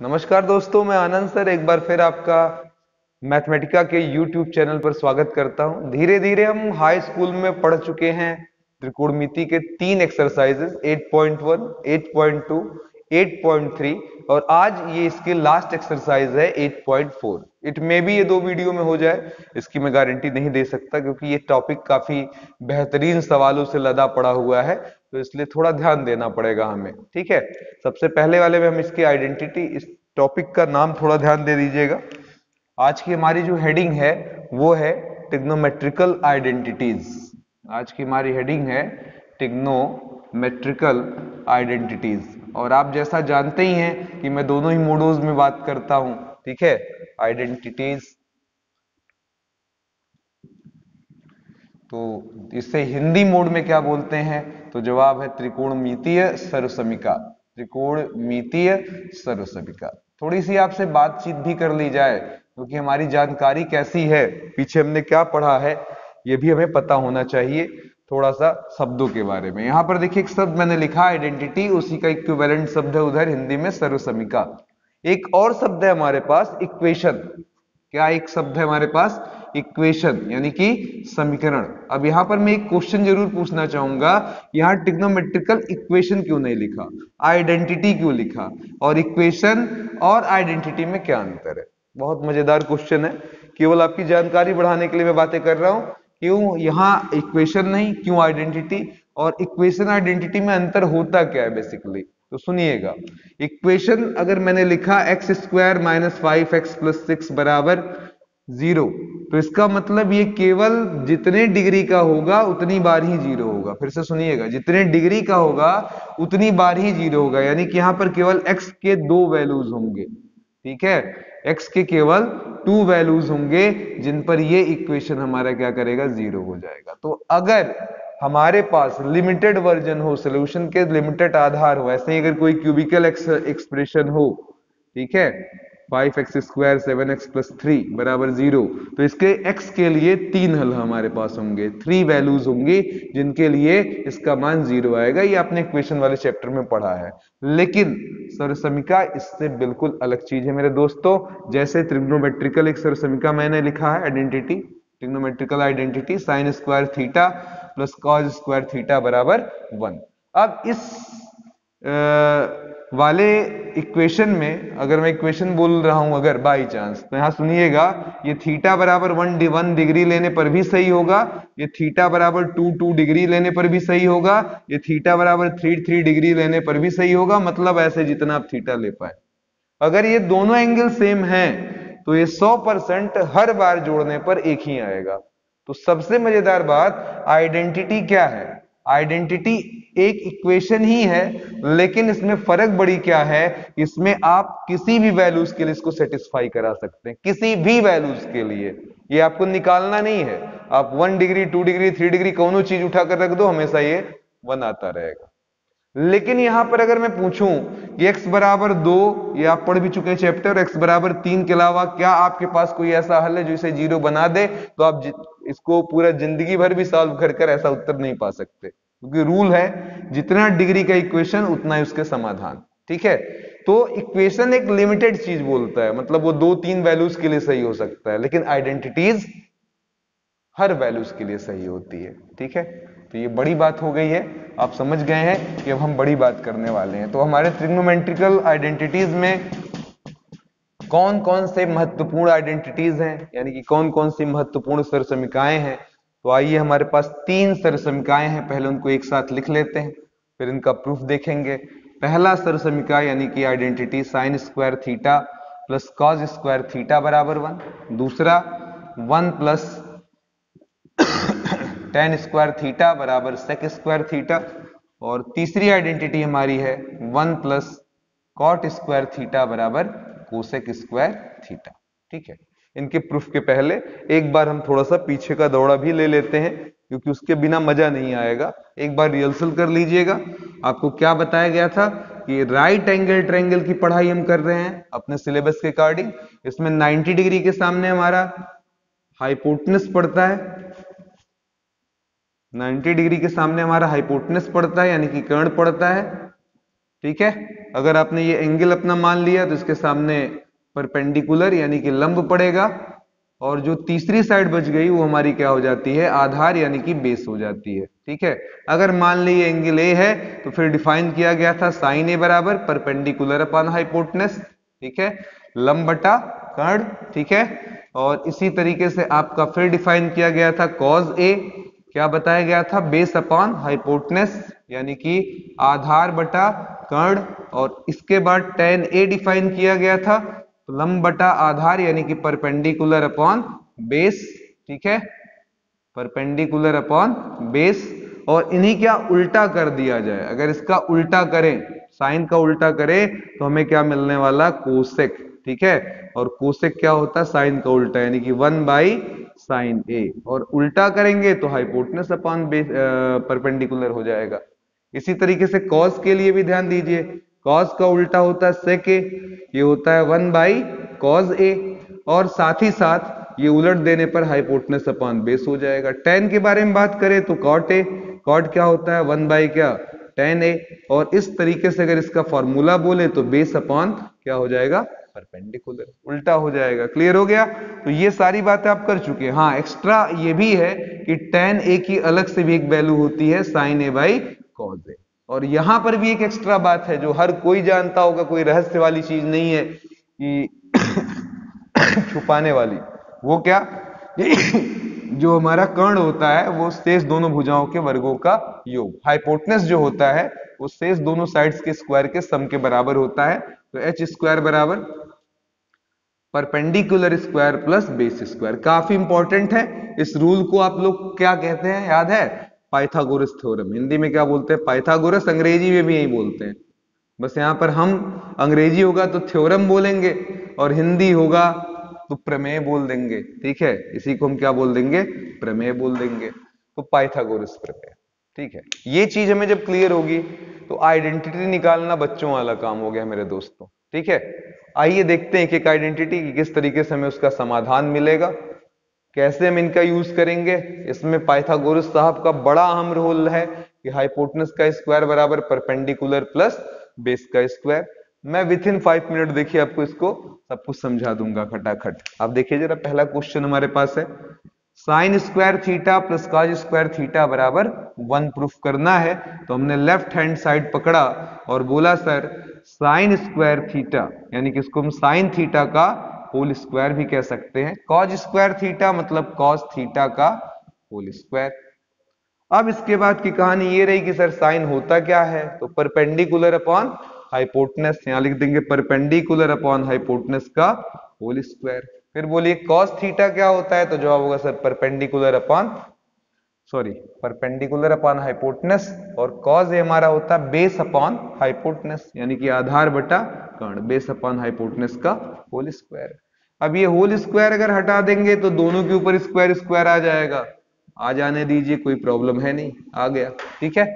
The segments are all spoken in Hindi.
नमस्कार दोस्तों, मैं आनंद सर एक बार फिर आपका मैथमेटिका के YouTube चैनल पर स्वागत करता हूं। धीरे धीरे हम हाई स्कूल में पढ़ चुके हैं त्रिकोणमिति के तीन एक्सरसाइजेस 8.1, 8.2, 8.3 और आज ये इसकी लास्ट एक्सरसाइज है 8.4। इट मे बी ये दो वीडियो में हो जाए, इसकी मैं गारंटी नहीं दे सकता क्योंकि ये टॉपिक काफी बेहतरीन सवालों से लदा पड़ा हुआ है, तो इसलिए थोड़ा ध्यान देना पड़ेगा हमें। ठीक है, सबसे पहले वाले में हम इसकी आइडेंटिटी, इस टॉपिक का नाम थोड़ा ध्यान दे दीजिएगा। आज की हमारी जो हेडिंग है वो है ट्रिग्नोमेट्रिकल आइडेंटिटीज। आज की हमारी हेडिंग है ट्रिग्नोमेट्रिकल आइडेंटिटीज, और आप जैसा जानते ही हैं कि मैं दोनों ही मोडोज में बात करता हूं। ठीक है, आइडेंटिटीज, तो इसे हिंदी मोड में क्या बोलते हैं? तो जवाब है त्रिकोणमितीय सर्वसमीका। त्रिकोणमितीय सर्वसमीका। थोड़ी सी आपसे बातचीत भी कर ली जाए क्योंकि हमारी जानकारी कैसी है, पीछे हमने क्या पढ़ा है, ये भी हमें पता होना चाहिए। थोड़ा सा शब्दों के बारे में, यहां पर देखिए एक शब्द मैंने लिखा आइडेंटिटी, उसी का इक्विवेलेंट शब्द है उधर हिंदी में सर्वसमीका। एक और शब्द है हमारे पास इक्वेशन। क्या एक शब्द है हमारे पास? इक्वेशन, यानी कि समीकरण। अब यहां पर मैं एक क्वेश्चन जरूर पूछना चाहूंगा, यहां ट्रिग्नोमेट्रिकल इक्वेशन क्यों नहीं लिखा, आइडेंटिटी क्यों लिखा, और इक्वेशन और आइडेंटिटी में क्या अंतर है? बहुत मजेदार क्वेश्चन है, केवल आपकी जानकारी बढ़ाने के लिए मैं बातें कर रहा हूं। क्यों यहां इक्वेशन नहीं, क्यों आइडेंटिटी, और इक्वेशन आइडेंटिटी में अंतर होता क्या है बेसिकली, तो सुनिएगा। इक्वेशन अगर मैंने लिखा x square minus 5x plus 6 बराबर 0, तो इसका मतलब ये केवल जितने डिग्री का होगा उतनी बार ही 0 होगा। फिर से सुनिएगा, जितने डिग्री का होगा उतनी बार ही 0 होगा, यानी कि यहां पर केवल x के दो वैल्यूज होंगे। ठीक है, x के केवल 2 वैल्यूज होंगे जिन पर ये इक्वेशन हमारा क्या करेगा, 0 हो जाएगा। तो अगर हमारे पास लिमिटेड वर्जन हो, सोल्यूशन के लिमिटेड आधार हो, ऐसे ही अगर कोई क्यूबिकल एक्सप्रेशन हो, ठीक है, 5x स्क्वायर 7x प्लस 3 बराबर 0, तो इसके x के लिए तीन हल हमारे पास होंगे, 3 वैल्यूज होंगी जिनके लिए इसका मान 0 आएगा। ये आपने इक्वेशन वाले चैप्टर में पढ़ा है। लेकिन सर्वसमीका इससे बिल्कुल अलग चीज है मेरे दोस्तों। जैसे त्रिग्नोमेट्रिकल एक सर्वसमीका मैंने लिखा है identity, trigonometrical identity sign square theta plus cos square theta बराबर 1। अब इस वाले इक्वेशन में अगर मैं इक्वेशन बोल रहा हूं अगर बाई चांस, तो यहां सुनिएगा, ये थीटा बराबर 1 डिग्री लेने पर भी सही होगा, ये थीटा बराबर 2 डिग्री लेने पर भी सही होगा, ये थीटा बराबर 3 डिग्री लेने पर भी सही होगा, मतलब ऐसे जितना आप थीटा ले पाए। अगर ये दोनों एंगल सेम हैं तो ये 100% हर बार जोड़ने पर एक ही आएगा। तो सबसे मजेदार बात, आइडेंटिटी क्या है? आइडेंटिटी एक इक्वेशन ही है, लेकिन इसमें फर्क बड़ी क्या है, इसमें आप किसी भी वैल्यूज के लिए इसको सेटिस्फाई करा सकते हैं, किसी भी वैल्यूज के लिए। ये आपको निकालना नहीं है, आप 1 डिग्री 2 डिग्री 3 डिग्री कोनो चीज उठाकर रख दो, हमेशा ये 1 आता रहेगा। लेकिन यहां पर अगर मैं पूछूं कि x बराबर 2, ये आप पढ़ भी चुके हैं चैप्टर, x बराबर 3 के अलावा क्या आपके पास कोई ऐसा हल है जो इसे 0 बना दे, तो आप इसको पूरा जिंदगी भर भी सॉल्व कर कर ऐसा उत्तर नहीं पा सकते, क्योंकि रूल है जितना डिग्री का इक्वेशन उतना ही उसके समाधान। ठीक है, तो इक्वेशन एक लिमिटेड चीज बोलता है, मतलब वो 2-3 वैल्यूज के लिए सही हो सकता है, लेकिन आइडेंटिटीज हर वैल्यूज के लिए सही होती है। ठीक है, तो ये बड़ी बात हो गई है, आप समझ गए हैं कि अब हम बड़ी बात करने वाले हैं। तो हमारे ट्रिग्नोमेट्रिकल आइडेंटिटीज में कौन कौन से महत्वपूर्ण आइडेंटिटीज हैं, यानी कि कौन कौन सी महत्वपूर्ण सर्वसमीकाएं हैं। तो आइए, हमारे पास 3 सर्वसमीकाएं हैं, पहले उनको एक साथ लिख लेते हैं, फिर इनका प्रूफ देखेंगे। पहला सर्वसमीका यानी कि identity sign square theta plus cos square theta बराबर 1। दूसरा 1 प्लस टेन स्क्वायर थीटा बराबर सेक स्क्वायर थीटा। और तीसरी आइडेंटिटी हमारी है 1 प्लस कॉट स्क्वायर थीटा बराबर कोसेक स्क्वायर थीटा। ठीक है, इनके प्रूफ के पहले एक बार हम थोड़ा सा पीछे का दौड़ा भी ले लेते हैं, क्योंकि उसके बिना मजा नहीं आएगा। एक बार रिहर्सल कर लीजिएगा। आपको क्या बताया गया था कि राइट एंगल ट्रायंगल की पढ़ाई हम कर रहे हैं अपने सिलेबस के अकॉर्डिंग। इसमें 90 डिग्री के सामने हमारा हाइपोटेनस पड़ता है, 90 डिग्री के सामने हमारा हाइपोटेनस पड़ता है, यानी कि कर्ण पड़ता है। ठीक है। अगर आपने ये एंगल अपना मान लिया तो इसके सामने परपेंडिकुलर यानी कि लंब पड़ेगा, और जो तीसरी साइड बच गई वो हमारी क्या हो जाती है, आधार यानी कि बेस हो जाती है। ठीक है। अगर मान लीजिए एंगल ए है तो फिर डिफाइन किया गया था साइन ए बराबर परपेंडिकुलर अपॉन हाइपोटेनस, ठीक है, लंब बटा कर्ण, ठीक है। और इसी तरीके से आपका फिर डिफाइन किया गया था कॉज ए, क्या बताया गया था, बेस अपॉन हाइपोटेनस यानी कि आधार बटा कर्ण, और इसके बाद tan ए डिफाइन किया गया था लंब बटा आधार यानी कि परपेंडिकुलर अपॉन बेस, ठीक है, परपेंडिकुलर अपॉन बेस। और इन्हीं क्या उल्टा कर दिया जाए, अगर इसका उल्टा करें, साइन का उल्टा करें तो हमें क्या मिलने वाला, कोसेक, ठीक है। और कोसेक क्या होता है, साइन का उल्टा यानी कि 1 बाई साइन ए, और उल्टा करेंगे तो हाइपोटेनस अपॉन बेस परपेंडिकुलर हो जाएगा। इसी तरीके से कॉस के लिए भी ध्यान दीजिए, कॉस का उल्टा होता है सेक ए, ये होता है 1 बाई कॉस ए, और साथ ही साथ ये उलट देने पर हाइपोटेनस अपॉन बेस हो जाएगा। टेन के बारे में बात करें तो कॉट ए, कॉट क्या होता है 1 बाई क्या टेन ए, और इस तरीके से अगर इसका फॉर्मूला बोले तो बेस अपॉन क्या हो जाएगा, परपेंडिकुलर, उल्टा हो जाएगा। क्लियर हो गया। तो ये सारी बातें आप कर चुके हैं। हाँ, एक्स्ट्रा ये भी है कि टेन ए की अलग से भी एक वैल्यू होती है sign A by cos A, और यहां पर भी एक एक्स्ट्रा बात है जो हर कोई जानता होगा, कोई रहस्य वाली चीज नहीं है कि छुपाने वाली। वो क्या, जो हमारा कर्ण होता है वो शेष दोनों भुजाओं के वर्गों का योग, हाइपोटेनस जो होता है वो शेष दोनों साइड्स के स्क्वायर के सम के बराबर होता है। तो एच स्क्वायर बराबर perpendicular square plus base square, काफी इंपॉर्टेंट है। इस रूल को आप लोग क्या कहते हैं, याद है, पाइथागोरस थ्योरम। हिंदी में क्या बोलते हैं, पाइथागोरस, अंग्रेजी में भी यही बोलते हैं। बस यहां पर हम अंग्रेजी होगा तो थ्योरम बोलेंगे और हिंदी होगा तो प्रमेय बोल देंगे, ठीक है। इसी को हम क्या बोल देंगे, प्रमेय बोल देंगे। तो पाइथागोरस प्रमेय, ठीक है। ये चीज हमें जब क्लियर होगी तो आइडेंटिटी निकालना बच्चों वाला काम हो गया मेरे दोस्तों, ठीक है। आइए देखते हैं कि एक आइडेंटिटी की किस तरीके से हमें उसका समाधान मिलेगा, कैसे हम इनका यूज करेंगे। इसमें पाइथागोरस साहब का बड़ा अहम रोल है कि हाइपोटेनस का स्क्वायर बराबर परपेंडिकुलर प्लस बेस का स्क्वायर। मैं विथ इन 5 मिनट देखिए आपको इसको सब कुछ समझा दूंगा खटाखट। आप देखिए जरा, पहला क्वेश्चन हमारे पास है, sign square theta plus cos square theta बराबर 1 प्रूफ करना है। तो हमने लेफ्ट हैंड साइड पकड़ा और बोला सर साइन स्क्वायर थीटा यानी कि इसको हम साइन थीटा का होल स्क्वायर भी कह सकते हैं, कॉस स्क्वायर थीटा मतलब कॉस थीटा का होल स्क्वायर। अब इसके बाद की कहानी ये रही कि सर साइन होता क्या है, तो परपेंडिकुलर अपॉन हाइपोटेनस, यहां लिख देंगे परपेंडिकुलर अपॉन हाइपोटेनस का होल स्क्वायर। फिर बोलिए कॉस थीटा क्या होता है, तो जवाब होगा सर परपेंडिकुलर अपॉन हाइपोटेनस, और कॉस ये हमारा होता है बेस अपॉन हाइपोटेनस यानी कि आधार बटा कर्ण, बेस अपॉन हाइपोटेनस का होल स्क्वायर। अब ये होल स्क्वायर अगर हटा देंगे तो दोनों के ऊपर स्क्वायर स्क्वायर आ जाएगा, आ जाने दीजिए, कोई प्रॉब्लम है नहीं, आ गया, ठीक है।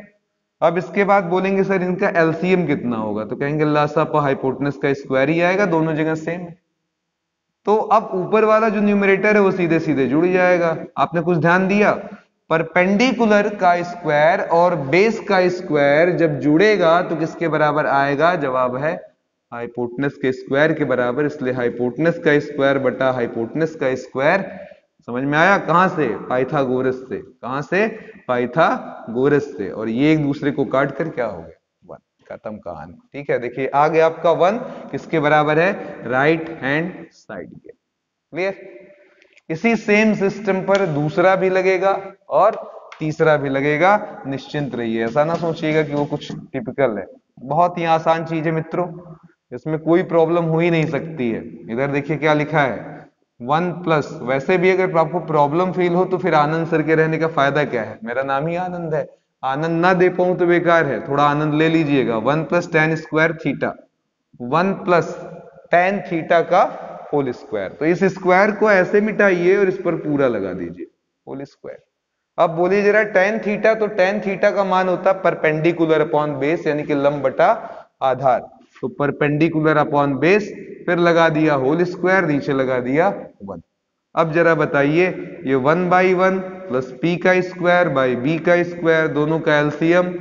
अब इसके बाद बोलेंगे सर इनका एलसीएम कितना होगा, तो कहेंगे लासा पर हाइपोटेनस का स्क्वायर ही आएगा, दोनों जगह सेम है। तो अब ऊपर वाला जो न्यूमरेटर है वो सीधे सीधे जुड़ जाएगा। आपने कुछ ध्यान दिया, परपेंडिकुलर का स्क्वायर और बेस का स्क्वायर जब जुड़ेगा तो किसके बराबर आएगा, जवाब है हाइपोटेनस के स्क्वायर के बराबर। इसलिए हाइपोटेनस का स्क्वायर बटा हाइपोटेनस का स्क्वायर, समझ में आया, कहां से, पाइथागोरस से। कहां से, पाइथागोरस से। और ये एक दूसरे को काट कर क्या हो गया, 1, खत्म कहानी, ठीक है। देखिए आ गया आपका 1 किसके बराबर है, राइट हैंड साइड के। क्लियर। इसी सेम सिस्टम पर दूसरा भी लगेगा और तीसरा भी लगेगा, निश्चिंत रहिए, ऐसा ना सोचिएगा कि वो कुछ टिपिकल है। बहुत ही आसान चीज है मित्रों, इसमें कोई प्रॉब्लम हो ही नहीं सकती है। इधर देखिए क्या लिखा है, 1 प्लस, वैसे भी अगर आपको प्रॉब्लम फील हो तो फिर आनंद सर के रहने का फायदा क्या है, मेरा नाम ही आनंद है। आनंद ना दे पाऊं तो बेकार है, थोड़ा आनंद ले लीजिएगा। 1 plus ten square theta, 1 plus tan theta का होल स्क्वायर। तो इस स्क्वायर को ऐसे मिटाइए और इस पर पूरा लगा दीजिए, होल स्क्वायर। अब बोलिए जरा टेन थीटा, तो टेन थीटा का मान होता है परपेंडिकुलर अपॉन बेस यानी कि लंब बटा आधार। तो परपेंडिकुलर अपॉन बेस, फिर लगा दिया होल स्क्वायर, नीचे लगा दिया 1। अब जरा बताइए, ये 1 बाई 1 प्लस पी का स्क्वायर बाई बी का स्क्वायर, दोनों का एलसीएम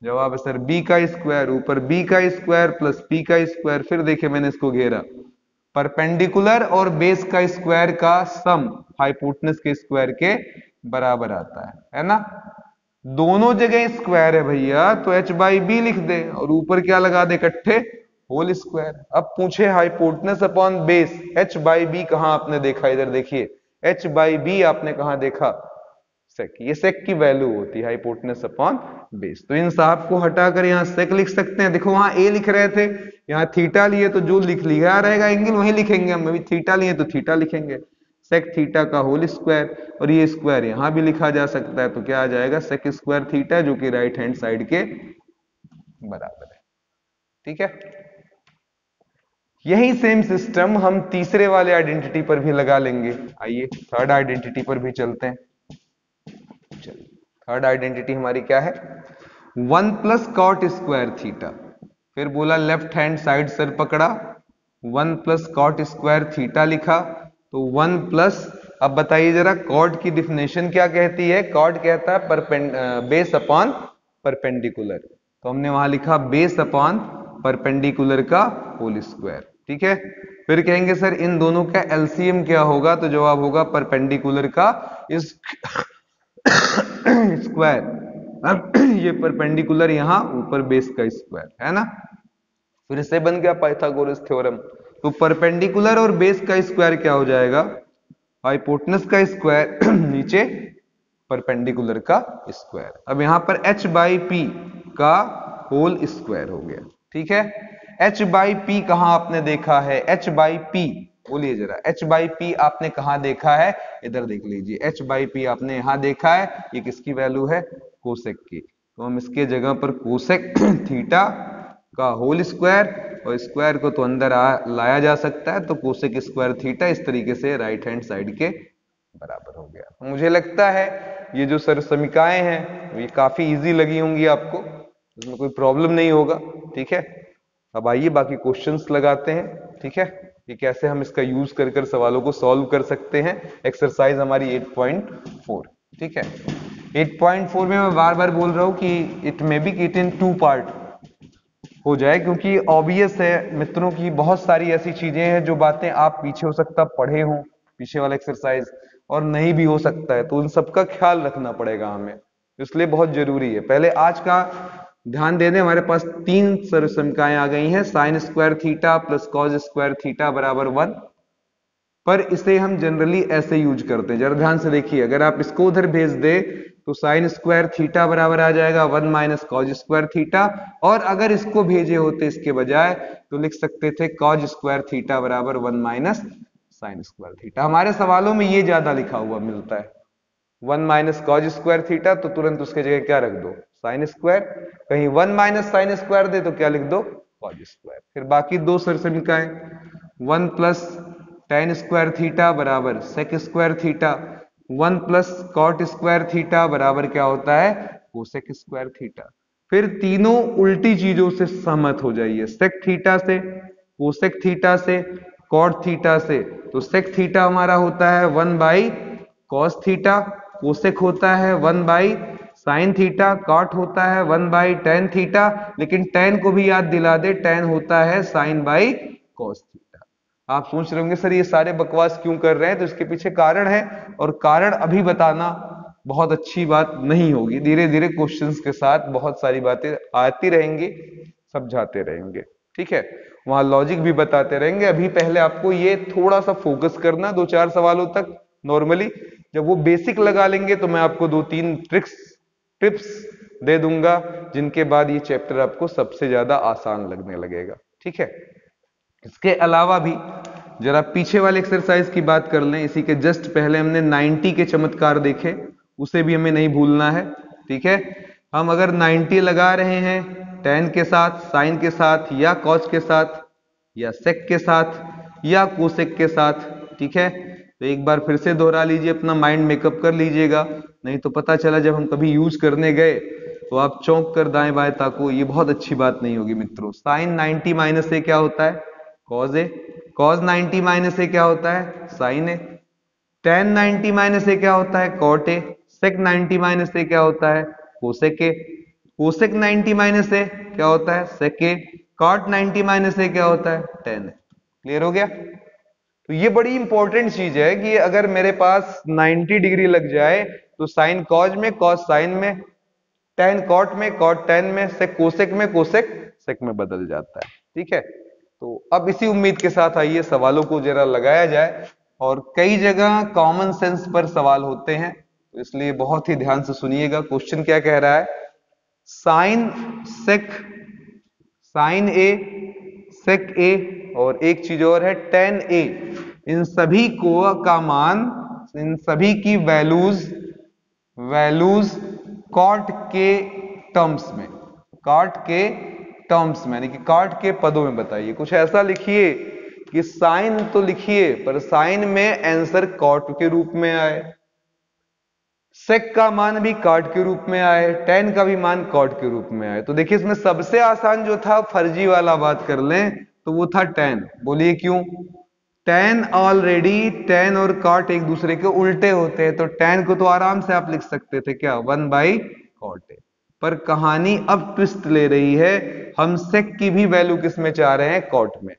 जवाब है सर बी का स्क्वायर, ऊपर बी का स्क्वायर प्लस पी का स्क्वायर, फिर देखिए मैंने इसको घेरा, परपेंडिकुलर और बेस का स्क्वायर का सम हाइपोटेनस के स्क्वायर के बराबर आता है ना। दोनों जगह स्क्वायर है भैया, तो h बाई बी लिख दे और ऊपर क्या लगा दे इकट्ठे, होल स्क्वायर। अब पूछे hypotenuse upon base, h by B कहां आपने देखा, इधर देखिए h बाई बी आपने कहां देखा, सेक, ये सेक की वैल्यू होती है हाइपोटेनस अपॉन बेस। तो इन साहब को हटाकर यहाँ सेक लिख सकते हैं, देखो वहां ए लिख रहे थे, यहाँ थीटा लिए तो जो लिखा रहेगा एंगल वही लिखेंगे, हम अभी थीटा लिए तो थीटा लिखेंगे, सेक थीटा का होल स्क्वायर, और ये स्क्वायर यहां भी लिखा जा सकता है, तो क्या आ जाएगा सेक स्क्वायर थीटा, जो कि राइट हैंड साइड के बराबर है। ठीक है, यही सेम सिस्टम हम तीसरे वाले आइडेंटिटी पर भी लगा लेंगे। आइए थर्ड आइडेंटिटी पर भी चलते हैं। चलिए थर्ड आइडेंटिटी हमारी क्या है, 1 प्लस कॉट स्क्वायर थीटा, फिर बोला लेफ्ट हैंड साइड सर पकड़ा, 1 प्लस कॉट स्क्वायर थीटा लिखा, तो 1 प्लस, अब बताइए जरा कॉट की डिफिनेशन क्या कहती है, कॉट कहता है बेस अपॉन परपेंडिकुलर, तो हमने वहां लिखा बेस अपॉन परपेंडिकुलर का होल स्क्वायर। ठीक है, फिर कहेंगे सर इन दोनों का एलसीएम क्या होगा, तो जवाब होगा परपेंडिकुलर का इस स्क्वायर, अब ये परपेंडिकुलर यहां ऊपर बेस का स्क्वायर है ना, फिर से बन गया पाइथागोरस थ्योरम। तो परपेंडिकुलर और बेस का स्क्वायर क्या हो जाएगा, हाइपोटेनस का स्क्वायर नीचे परपेंडिकुलर का स्क्वायर। अब यहां पर h बाई पी का होल स्क्वायर हो गया। ठीक है, h बाई पी कहां आपने देखा है, h बाई पी बोलिए जरा, h बाई पी आपने कहां देखा है, इधर देख लीजिए, h बाई पी आपने यहां देखा है, ये किसकी वैल्यू है, कोसेक की, तो हम इसके जगह पर कोसेक थीटा का होल स्क्वायर, और स्क्वायर को तो अंदर लाया जा सकता है, तो कोसेक स्क्वायर थीटा इस तरीके से राइट हैंड साइड के बराबर हो गया। तो मुझे लगता है ये जो सर समीकरणाएं हैं ये काफी इजी लगी होंगी आपको, इसमें कोई प्रॉब्लम नहीं होगा। ठीक है, अब आइए बाकी क्वेश्चंस लगाते हैं। ठीक है, कि कैसे हम इसका यूज कर सवालों को सॉल्व कर सकते हैं। एक्सरसाइज हमारी 8.4। ठीक है, 8.4 में मैं बार बार बोल रहा हूं कि it may be it in 2 part हो जाए, क्योंकि ऑब्वियस है मित्रों की बहुत सारी ऐसी चीजें हैं जो बातें आप पीछे हो सकता पढ़े हो पीछे वाला एक्सरसाइज, और नहीं भी हो सकता है, तो उन सबका ख्याल रखना पड़ेगा हमें, इसलिए बहुत जरूरी है। पहले आज का ध्यान दे दें, हमारे पास 3 समीकरण आ गई हैं, sign square theta plus cos square theta बराबर 1, पर इसे हम जनरली ऐसे यूज करते हैं, जरा ध्यान से देखिए, अगर आप इसको उधर भेज दे तो साइन स्क्वायर थीटा बराबर आ जाएगा 1 माइनस कॉस स्क्वायर थीटा, और अगर इसको भेजे होते इसके बजाय तो लिख सकते थे कॉस स्क्वायर थीटा बराबर 1 माइनस साइन स्क्वायर थीटा। हमारे सवालों में ये ज्यादा लिखा हुआ मिलता है 1 माइनस कॉस स्क्वायर थीटा, तो तुरंत उसके जगह क्या रख दो, साइन स्क्वायर, कहीं 1 माइनस साइन स्क्वायर दे तो क्या लिख दो, कॉस स्क्वायर। फिर बाकी 2 समीकरण, 1 प्लस टेन स्क्वायर थीटा बराबर sec square theta, 1 plus cot square theta बराबर क्या होता है, कोसेक स्क्वायर थीटा। फिर तीनों उल्टी चीजों से सहमत हो जाइए, सेक थीटा से, कोसेक थीटा से, कॉट थीटा से, तो सेक थीटा हमारा होता है 1 बाई कॉस थीटा, कोसेक होता है 1 बाई साइन थीटा, कॉट होता है 1 बाई टेन थीटा, लेकिन टेन को भी याद दिला दे, टेन होता है साइन बाई कॉस थीटा। आप सोच रहे होंगे सर ये सारे बकवास क्यों कर रहे हैं, तो इसके पीछे कारण है, और कारण अभी बताना बहुत अच्छी बात नहीं होगी, धीरे धीरे क्वेश्चंस के साथ बहुत सारी बातें आती रहेंगी, समझाते रहेंगे। ठीक है, वहां लॉजिक भी बताते रहेंगे, अभी पहले आपको ये थोड़ा सा फोकस करना 2-4 सवालों तक। नॉर्मली जब वो बेसिक लगा लेंगे तो मैं आपको 2-3 टिप्स दे दूंगा, जिनके बाद ये चैप्टर आपको सबसे ज्यादा आसान लगने लगेगा। ठीक है, इसके अलावा भी जरा पीछे वाले एक्सरसाइज की बात कर लें, इसी के जस्ट पहले हमने 90 के चमत्कार देखे, उसे भी हमें नहीं भूलना है। ठीक है, हम अगर 90 लगा रहे हैं टेन के साथ, साइन के साथ, या कॉस के साथ, या सेक के साथ, या कोसेक के साथ, ठीक है, तो एक बार फिर से दोहरा लीजिए, अपना माइंड मेकअप कर लीजिएगा, नहीं तो पता चला जब हम कभी यूज करने गए तो आप चौंक कर दाएं बाएं ताको, ये बहुत अच्छी बात नहीं होगी मित्रों। साइन 90 माइनस ए क्या होता है, कॉस ए, कॉस 90 माइनस ए क्या होता है, साइन ए, टेन 90 माइनस ए क्या होता है, कॉट ए, सेक 90 माइनस ए क्या होता है, कोसेक ए, कोसेक 90 माइनस ए क्या होता है सेक ए, कॉट 90 माइनस ए क्या होता है टेन ए। क्लियर हो गया? तो ये बड़ी इंपॉर्टेंट चीज है कि अगर मेरे पास 90 डिग्री लग जाए तो साइन कॉज में, कॉस साइन में, टेन कॉट में, कॉट टेन में, सेक कोसेक में, कोसेक सेक में बदल जाता है। ठीक है, तो अब इसी उम्मीद के साथ आइए सवालों को जरा लगाया जाए। और कई जगह कॉमन सेंस पर सवाल होते हैं, तो इसलिए बहुत ही ध्यान से सुनिएगा। क्वेश्चन क्या कह रहा है, sign sec, sign A, sec A, और एक चीज और है टेन ए, इन सभी को का मान, इन सभी की वैल्यूज कॉट के टर्म्स में, कॉट के टर्म्स में यानी कि कॉट के पदों में बताइए। कुछ ऐसा लिखिए कि साइन तो लिखिए पर साइन में आंसर कॉट के रूप में आए, सेक का मान भी कॉट के रूप में आए, टेन का भी मान कॉट के रूप में आए। तो देखिए इसमें सबसे आसान जो था फर्जी वाला बात कर लें तो वो था टेन। बोलिए क्यों? टेन ऑलरेडी, टेन और कॉट एक दूसरे के उल्टे होते हैं, तो टेन को तो आराम से आप लिख सकते थे क्या 1/cot ए। पर कहानी अब ट्विस्ट ले रही है, हम सेक की भी वैल्यू किस में चाह रहे हैं कॉट में।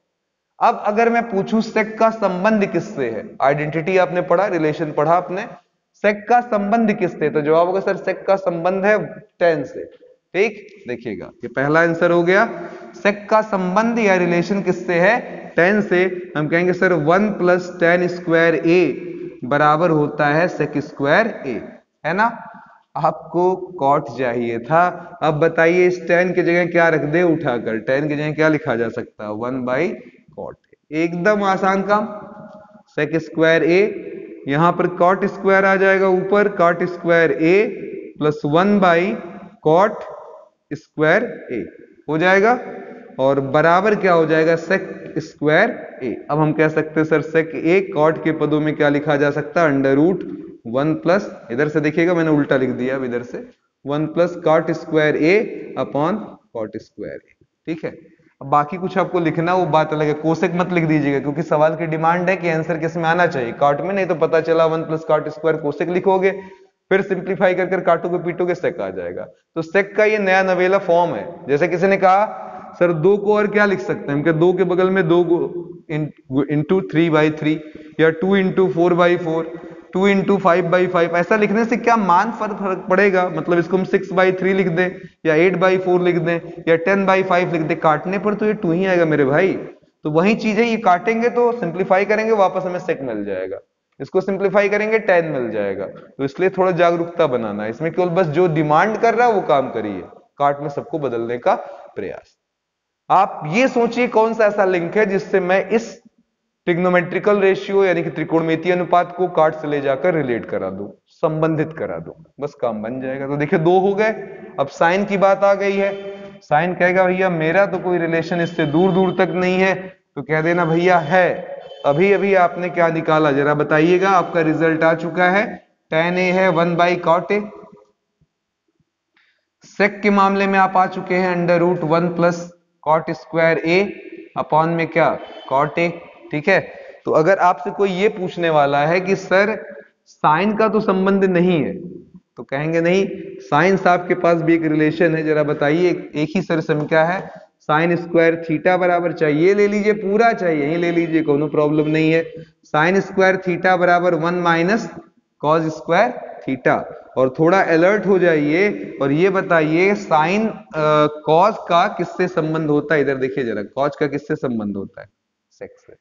अब अगर मैं पूछूं सेक का संबंध किससे है, आइडेंटिटी आपने पढ़ा, रिलेशन पढ़ा आपने, सेक का संबंध किससे, तो जवाब होगा सर सेक का संबंध है टेन से। ठीक, देखिएगा ये पहला आंसर हो गया, सेक का संबंध या रिलेशन किससे है टेन से। हम कहेंगे सर 1 प्लस टेन स्क्वायर ए बराबर होता है सेक स्क्वायर ए, है ना। आपको कॉट चाहिए था, अब बताइए इस टेन की जगह क्या रख दे उठाकर, टेन की जगह क्या लिखा जा सकता है 1/cot, एकदम आसान काम। सेक स्क्वायर ए, यहां पर कॉट स्क्वायर आ जाएगा ऊपर, कॉट स्क्वायर ए प्लस 1/cot स्क्वायर ए हो जाएगा, और बराबर क्या हो जाएगा सेक स्क्वायर ए। अब हम कह सकते हैं सर सेक ए कॉट के पदों में क्या लिखा जा सकता है अंडर रूट 1 प्लस, इधर से देखिएगा मैंने उल्टा लिख दिया, अब इधर से 1 plus cot square A upon cot square ए। ठीक है, अब बाकी कुछ आपको लिखना वो बात अलग है, कोसेक मत लिख दीजिएगा क्योंकि सवाल की डिमांड है कि आंसर किस में आना चाहिए कॉट में, नहीं तो पता चला 1 प्लस कॉट स्क्वायर कोसेक लिखोगे, फिर सिंप्लीफाई कर काटोगे पीटोगे सेक आ जाएगा। तो सेक का ये नया नवेला फॉर्म है। जैसे किसी ने कहा सर 2 को और क्या लिख सकते हैं, हम 2 के बगल में 2 इंटू 3/3 या 2 इंटू 4/4, 2 इंटू 5/5, ऐसा लिखने से क्या मान फर्क पड़ेगा, मतलब इसको हम 6/3 लिख दें या 8/4 लिख दें या 10/5 लिख दें, काटने पर तो ये 2 ही आएगा मेरे भाई। तो वही चीज है, ये काटेंगे तो सिंप्लीफाई करेंगे वापस हमें सेक मिल जाएगा, इसको सिंप्लीफाई करेंगे 10 मिल जाएगा। तो इसलिए थोड़ा जागरूकता बनाना है इसमें, केवल बस जो डिमांड कर रहा है वो काम करिए, काट में सबको बदलने का प्रयास। आप ये सोचिए कौन सा ऐसा लिंक है जिससे मैं इस ट्रिग्नोमेट्रिकल रेशियो यानी कि त्रिकोणमितीय अनुपात को काट से ले जाकर रिलेट करा दूं, संबंधित करा दूं, बस काम बन जाएगा। तो देखिए 2 हो गए। अब साइन की बात आ गई है, साइन कहेगा भैया मेरा तो कोई रिलेशन इससे दूर दूर तक नहीं है, तो कह देना भैया है। अभी अभी आपने क्या निकाला जरा बताइएगा, आपका रिजल्ट आ चुका है, tan a है 1/cot a। सेक के मामले में आप आ चुके हैं under root 1 plus cot square A upon में क्या कॉट ए। ठीक है, तो अगर आपसे कोई ये पूछने वाला है कि सर साइन का तो संबंध नहीं है, तो कहेंगे नहीं, साइन आपके पास भी एक रिलेशन है, जरा बताइए। एक ही सर संख्या है, साइन स्क्वायर थीटा बराबर चाहिए, ले लीजिए पूरा चाहिए यही ले लीजिए, कोनो प्रॉब्लम नहीं है। साइन स्क्वायर थीटा बराबर 1 माइनस कॉस स्क्वायर थीटा। और थोड़ा अलर्ट हो जाइए और ये बताइए साइन कॉस का किससे संबंध होता है, इधर देखिए जरा, कॉस का किससे संबंध होता है सेक से,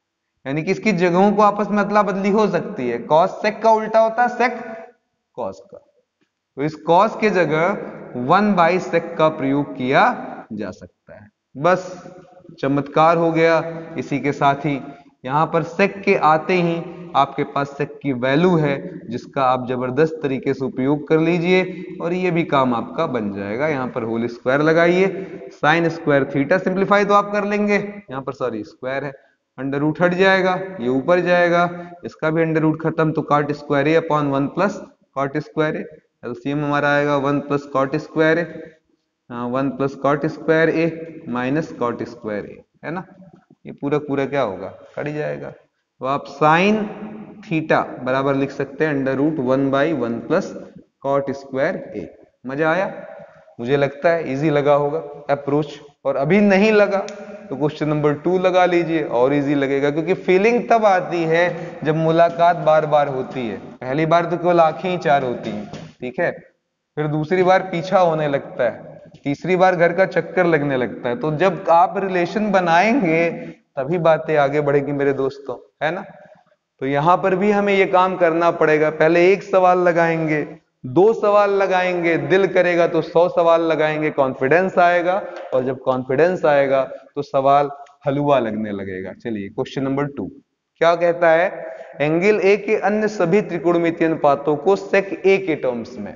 यानी कि इसकी जगहों को आपस में अदला बदली हो सकती है, कॉस सेक का उल्टा होता है सेक कॉस का, तो इस कॉस के जगह 1/sec का प्रयोग किया जा सकता है। बस चमत्कार हो गया। इसी के साथ ही यहां पर सेक के आते ही आपके पास सेक की वैल्यू है जिसका आप जबरदस्त तरीके से उपयोग कर लीजिए और ये भी काम आपका बन जाएगा। यहां पर होल स्क्वायर लगाइए, साइन स्क्वायर थीटा सिंप्लीफाई तो आप कर लेंगे, यहां पर सॉरी स्क्वायर है, अंडर रूट हट जाएगा, ये ऊपर जाएगा, इसका भी अंडर रूट खत्म, तो cot square A upon 1 plus cot square A, LCM हमारा आएगा 1 plus cot square A, 1 plus cot square A minus cot square ए, है ना। ये पूरा पूरा क्या होगा कट जाएगा, तो आप साइन थीटा बराबर लिख सकते हैं under root 1/1 plus cot square A. मजा आया? मुझे लगता है इजी लगा होगा अप्रोच, और अभी नहीं लगा तो क्वेश्चन नंबर 2 लगा लीजिए, और इजी लगेगा, क्योंकि फीलिंग तब आती है जब मुलाकात बार बार होती है। पहली बार तो केवल आंखें ही 4 होती हैं, ठीक है, फिर दूसरी बार पीछा होने लगता है, तीसरी बार घर का चक्कर लगने लगता है। तो जब आप रिलेशन बनाएंगे तभी बातें आगे बढ़ेगी मेरे दोस्तों, है ना। तो यहां पर भी हमें ये काम करना पड़ेगा, पहले एक सवाल लगाएंगे, 2 सवाल लगाएंगे, दिल करेगा तो 100 सवाल लगाएंगे, कॉन्फिडेंस आएगा, और जब कॉन्फिडेंस आएगा तो सवाल हलवा लगने लगेगा। चलिए क्वेश्चन नंबर 2 क्या कहता है, एंगल ए के अन्य सभी त्रिकोणमितीय अनुपातों को सेक ए के टर्म्स में,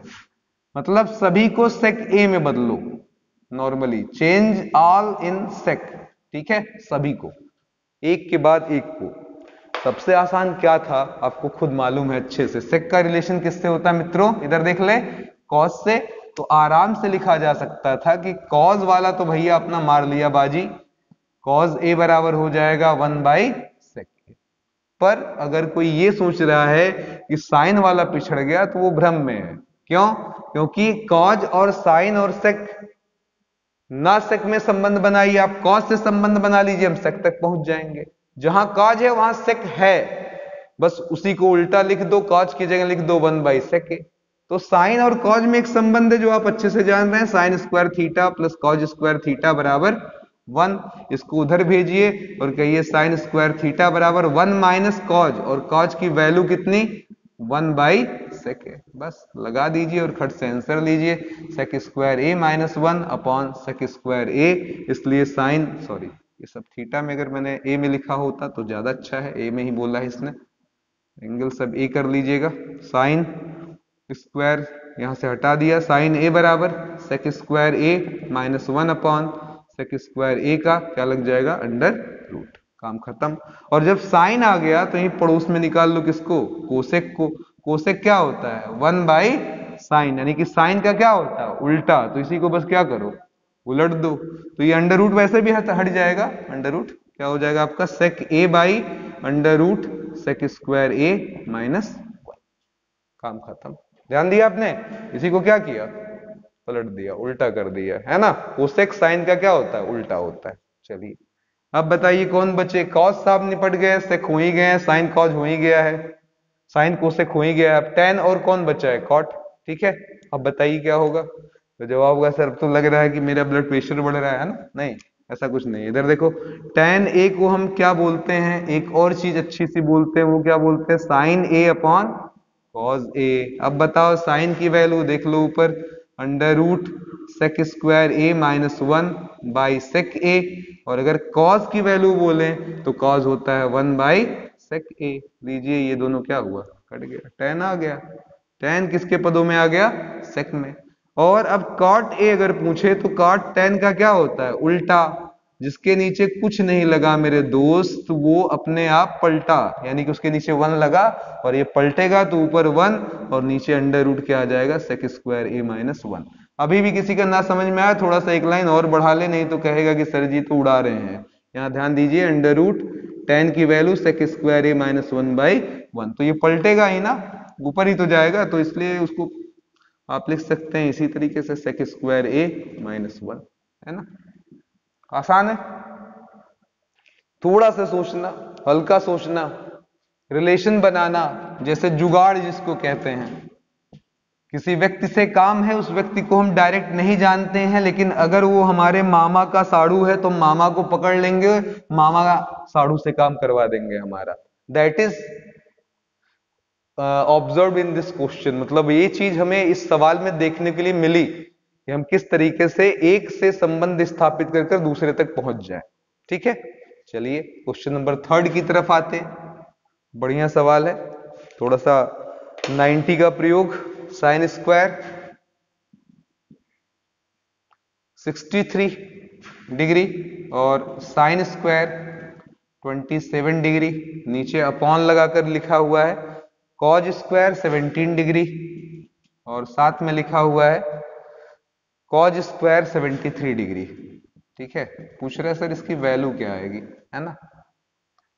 मतलब सभी को सेक ए में बदलो, नॉर्मली चेंज ऑल इन सेक, ठीक है, सभी को एक के बाद एक को। सबसे आसान क्या था आपको खुद मालूम है अच्छे से, सेक का रिलेशन किससे होता है मित्रों, इधर देख ले, कॉस से। तो आराम से लिखा जा सकता था कि कॉस वाला तो भैया अपना मार लिया बाजी, कॉस ए बराबर हो जाएगा 1/sec ए। पर अगर कोई ये सोच रहा है कि साइन वाला पिछड़ गया तो वो भ्रम में है। क्यों? क्योंकि कॉज और साइन और सेक ना सेक में संबंध बनाइए, आप कॉज से संबंध बना लीजिए, हम सेक तक पहुंच जाएंगे। जहां कॉज है वहां सेक है, बस उसी को उल्टा लिख दो, कॉज की जगह लिख दो 1/sec ए। तो साइन और कॉज में एक संबंध है जो आप अच्छे से जान रहे हैं, sign square theta plus cos square theta बराबर 1। इसको उधर भेजिए और कहिए साइन स्क्वायर थीटा बराबर 1 माइनस कॉज, और कॉज की वैल्यू कितनी 1/sec ए। बस लगा दीजिए और खट से आंसर लीजिए, सेक square A minus 1 upon sec square ए। इसलिए साइन, सॉरी ये सब थीटा में अगर मैंने ए में लिखा होता तो ज्यादा अच्छा है, ए में ही बोला है इसने, एंगल सब ए कर लीजिएगा। साइन स्क्वायर यहां से हटा दिया, साइन ए बराबर sec square A minus 1 upon sec square ए का क्या लग जाएगा अंडर रूट, काम खत्म। और जब साइन आ गया तो यही पड़ोस में निकाल लो किसको, कोसेक को। कोसेक क्या होता है 1/sin, यानी कि साइन का क्या होता है उल्टा, तो इसी को बस क्या करो उलट दो, तो ये अंडर रूट वैसे भी हट जाएगा, अंडर रूट क्या हो जाएगा आपका sec A by under root sec square A minus 1, काम खत्म। ध्यान दिया आपने, इसी को क्या किया पलट दिया, उल्टा कर दिया, है ना। कोसेक साइन का क्या होता है उल्टा होता है। चलिए अब बताइए कौन बचे, कॉस साहब निपट गए, सेक हो ही गए, साइन कॉज हो ही गया है, साइन कोसेक हो ही गया है, अब टेन और कौन बचा है कॉट, ठीक है। अब बताइए क्या होगा, तो जवाब होगा सर तो लग रहा है कि मेरा ब्लड प्रेशर बढ़ रहा है ना, नहीं ऐसा कुछ नहीं। इधर देखो tan ए को हम क्या बोलते हैं, एक और चीज अच्छी सी बोलते हैं, वो क्या बोलते हैं sine A upon cos A. अब बताओ साइन की वैल्यू देख लो ऊपर, under root sec square A minus 1 by sec A, और अगर कॉज की वैल्यू बोले तो कॉज होता है 1/sec ए। लीजिए ये दोनों क्या हुआ कट गया, tan आ गया, tan किसके पदों में आ गया सेक में। और अब कॉट ए अगर पूछे तो कॉट tan का क्या होता है उल्टा, जिसके नीचे कुछ नहीं लगा मेरे दोस्त वो अपने आप पलटा, यानी कि उसके नीचे 1 लगा और ये पलटेगा तो ऊपर 1 और नीचे अंडर रूट क्या आ जाएगा सेक स्क्वायर ए माइनस 1। अभी भी किसी का ना समझ में आया थोड़ा सा एक लाइन और बढ़ा ले, नहीं तो कहेगा कि सर जी तो उड़ा रहे हैं। यहाँ ध्यान दीजिए अंडर रूट tan की value sec square A minus 1/1, तो ये पलटेगा ही ना, ऊपर ही तो जाएगा, तो इसलिए उसको आप लिख सकते हैं इसी तरीके से सेक स्क्वायर ए माइनस 1, है ना। आसान है, थोड़ा सा सोचना, हल्का सोचना, रिलेशन बनाना, जैसे जुगाड़ जिसको कहते हैं। किसी व्यक्ति से काम है, उस व्यक्ति को हम डायरेक्ट नहीं जानते हैं, लेकिन अगर वो हमारे मामा का साड़ू है तो मामा को पकड़ लेंगे, मामा का साड़ू से काम करवा देंगे हमारा। That is observe in this question, मतलब ये चीज हमें इस सवाल में देखने के लिए मिली कि हम किस तरीके से एक से संबंध स्थापित कर दूसरे तक पहुंच जाए, ठीक है। चलिए क्वेश्चन नंबर 3 की तरफ आते हैं, बढ़िया सवाल है, थोड़ा सा 90 का प्रयोग, साइन स्क्वायर 63 डिग्री और साइन स्क्वायर 27 डिग्री, नीचे अपॉन लगाकर लिखा हुआ है कॉज स्क्वायर 17 डिग्री और साथ में लिखा हुआ है कॉज स्क्वायर 73 डिग्री, ठीक है। पूछ रहे सर इसकी वैल्यू क्या आएगी, है ना।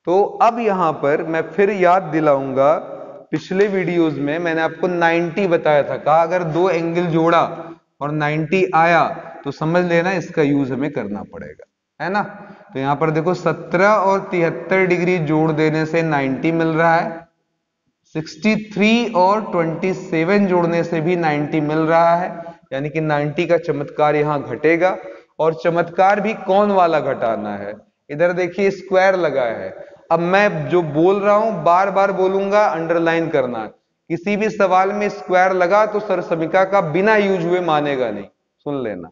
तो अब यहां पर मैं फिर याद दिलाऊंगा, पिछले वीडियोस में मैंने आपको 90 बताया था, कहा अगर दो एंगल जोड़ा और 90 आया तो समझ लेना इसका यूज हमें करना पड़ेगा, है ना। तो यहां पर देखो 17 और 73 डिग्री जोड़ देने से 90 मिल रहा है, 63 और 27 जोड़ने से भी 90 मिल रहा है, यानी कि 90 का चमत्कार यहां घटेगा। और चमत्कार भी कौन वाला घटाना है, इधर देखिए स्क्वायर लगा है। अब मैं जो बोल रहा हूं बार बार बोलूंगा, अंडरलाइन करना, किसी भी सवाल में स्क्वायर लगा तो सरसमिका का बिना यूज हुए मानेगा नहीं, सुन लेना।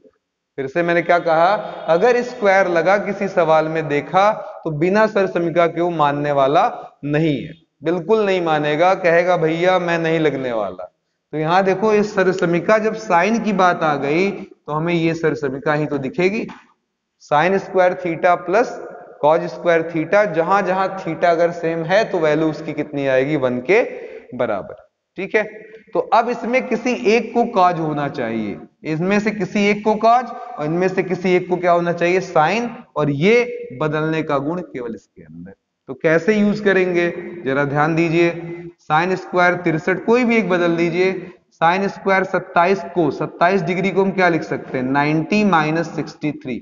फिर से मैंने क्या कहा, अगर स्क्वायर लगा किसी सवाल में देखा तो बिना सरसमिका के वो मानने वाला नहीं है, बिल्कुल नहीं मानेगा, कहेगा भैया मैं नहीं लगने वाला। तो यहां देखो इस सरसमिका, जब साइन की बात आ गई तो हमें ये सरसमिका ही तो दिखेगी, sign square theta plus cos square theta, जहां जहां थीटा अगर सेम है तो वैल्यू उसकी कितनी आएगी, 1 के बराबर। ठीक है, तो अब इसमें किसी एक को कॉज होना चाहिए, इसमें से किसी एक को कॉज और इनमें से किसी एक को क्या होना चाहिए, साइन, और ये बदलने का गुण केवल इसके अंदर। तो कैसे यूज करेंगे जरा ध्यान दीजिए, साइन स्क्वायर 63 कोई भी एक बदल दीजिए, साइन स्क्वायर 27 को, 27 डिग्री को हम क्या लिख सकते हैं, 90 माइनस 63।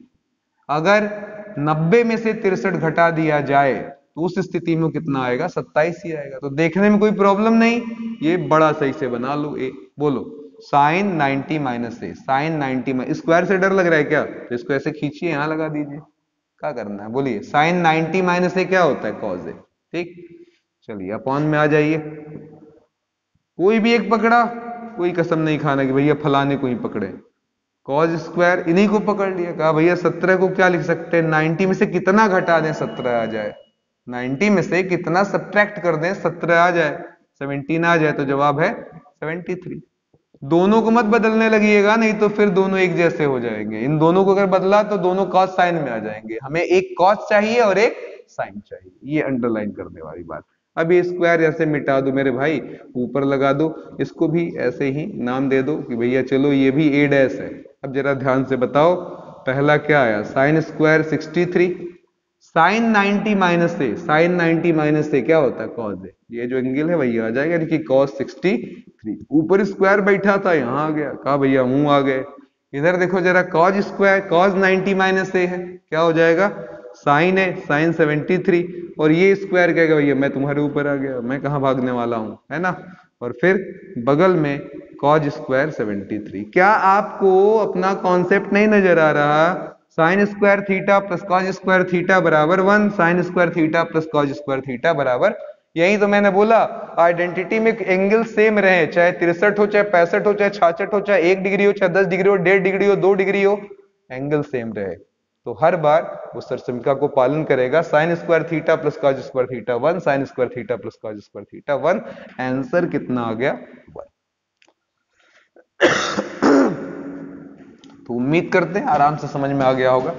अगर 90 में से 63 घटा दिया जाए तो उस स्थिति में कितना आएगा, 27 ही आएगा। तो देखने में कोई प्रॉब्लम नहीं, ये बड़ा सही से बना लो। ए बोलो, साइन 90 माइनस ए, साइन 90 स्क्वायर से डर लग रहा है क्या, तो इसको ऐसे खींचिए, यहां लगा दीजिए, क्या करना है बोलिए, साइन 90 माइनस ए क्या होता है, कॉज ए। ठीक, चलिए अपॉन में आ जाइए, कोई भी एक पकड़ा, कोई कसम नहीं खाना कि भैया फलाने को ही पकड़े, कॉज स्क्वायर इन्हीं को पकड़ लिया, कहा भैया 17 को क्या लिख सकते हैं, 90 में से कितना घटा दें 17 आ जाए, 90 में से कितना सब्ट्रैक्ट कर दें 17 आ जाए, 17 आ जाए, तो जवाब है 73। दोनों को मत बदलने लगिएगा, नहीं तो फिर दोनों एक जैसे हो जाएंगे, इन दोनों को अगर बदला तो दोनों कॉस साइन में आ जाएंगे, हमें एक कॉस चाहिए और एक साइन चाहिए, ये अंडरलाइन करने वाली बात। अब ये स्क्वायर ऐसे मिटा दो मेरे भाई, ऊपर लगा दो, इसको भी ऐसे ही नाम दे दो कि भैया चलो ये भी ए डैश है। अब जरा ध्यान से बताओ, पहला क्या आया, साइन स्क्वायर 63, साइन 90 माइनस से, साइन 90 माइनस से क्या होता है, कॉज ए, ये जो एंगल है वही आ जाएगा, यानी कि कॉस 63। ऊपर स्क्वायर बैठा था यहां आ गया, कहा भैया मुंह आ गए। इधर देखो जरा, कॉज स्क्वायर, कॉज 90 माइनस से है, क्या हो जाएगा, साइन है, साइन 73, और ये स्क्वायर कहेगा भैया मैं तुम्हारे ऊपर आ गया, मैं कहां भागने वाला हूं, है ना। और फिर बगल में कॉज स्क्वायर 73। क्या आपको अपना कॉन्सेप्ट नहीं नजर आ रहा, sign square theta plus cos square theta बराबर 1, sign square theta plus cos square theta बराबर, यही तो मैंने बोला, आइडेंटिटी में एंगल सेम रहे, चाहे 63 हो, चाहे 65 हो, चाहे 66 हो, चाहे 1 डिग्री हो, चाहे 10 डिग्री हो, 1.5 डिग्री हो, 2 डिग्री हो, एंगल सेम रहे, तो हर बार वो सरसमिका को पालन करेगा। Sign square theta plus cos square theta 1, sign square theta plus cos square theta 1, answer कितना आ गया, 1। तो उम्मीद करते हैं आराम से समझ में आ गया होगा।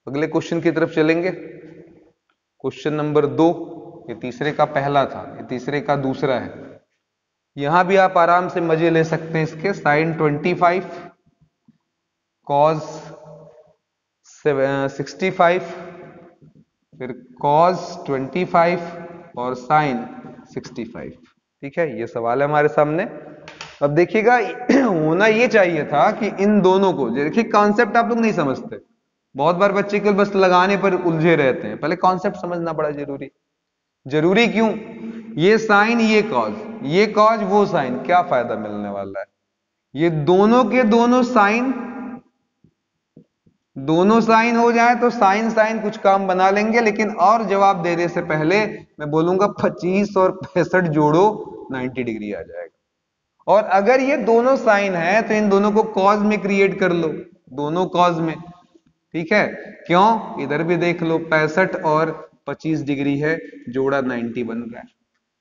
अगले क्वेश्चन की तरफ चलेंगे, क्वेश्चन नंबर 2, ये तीसरे का पहला था, ये तीसरे का दूसरा है। यहां भी आप आराम से मजे ले सकते हैं इसके, साइन 25 कॉस 65, फिर कॉस 25 और साइन 65। ठीक है, ये सवाल है हमारे सामने। अब देखिएगा, होना ये चाहिए था कि इन दोनों को, देखिए कॉन्सेप्ट आप लोग नहीं समझते, बहुत बार बच्चे केवल बस लगाने पर उलझे रहते हैं, पहले कॉन्सेप्ट समझना बड़ा जरूरी। जरूरी क्यों, ये साइन ये कॉज वो साइन, क्या फायदा मिलने वाला है, ये दोनों के दोनों साइन, दोनों साइन हो जाए तो साइन साइन कुछ काम बना लेंगे, लेकिन और जवाब देने से पहले मैं बोलूंगा 25 और 65 जोड़ो, 90 डिग्री आ जाएगा। और अगर ये दोनों साइन है तो इन दोनों को कॉज में क्रिएट कर लो, दोनों कॉज में। ठीक है, क्यों, इधर भी देख लो, 65 और 25 डिग्री है, जोड़ा 90 बन रहा है।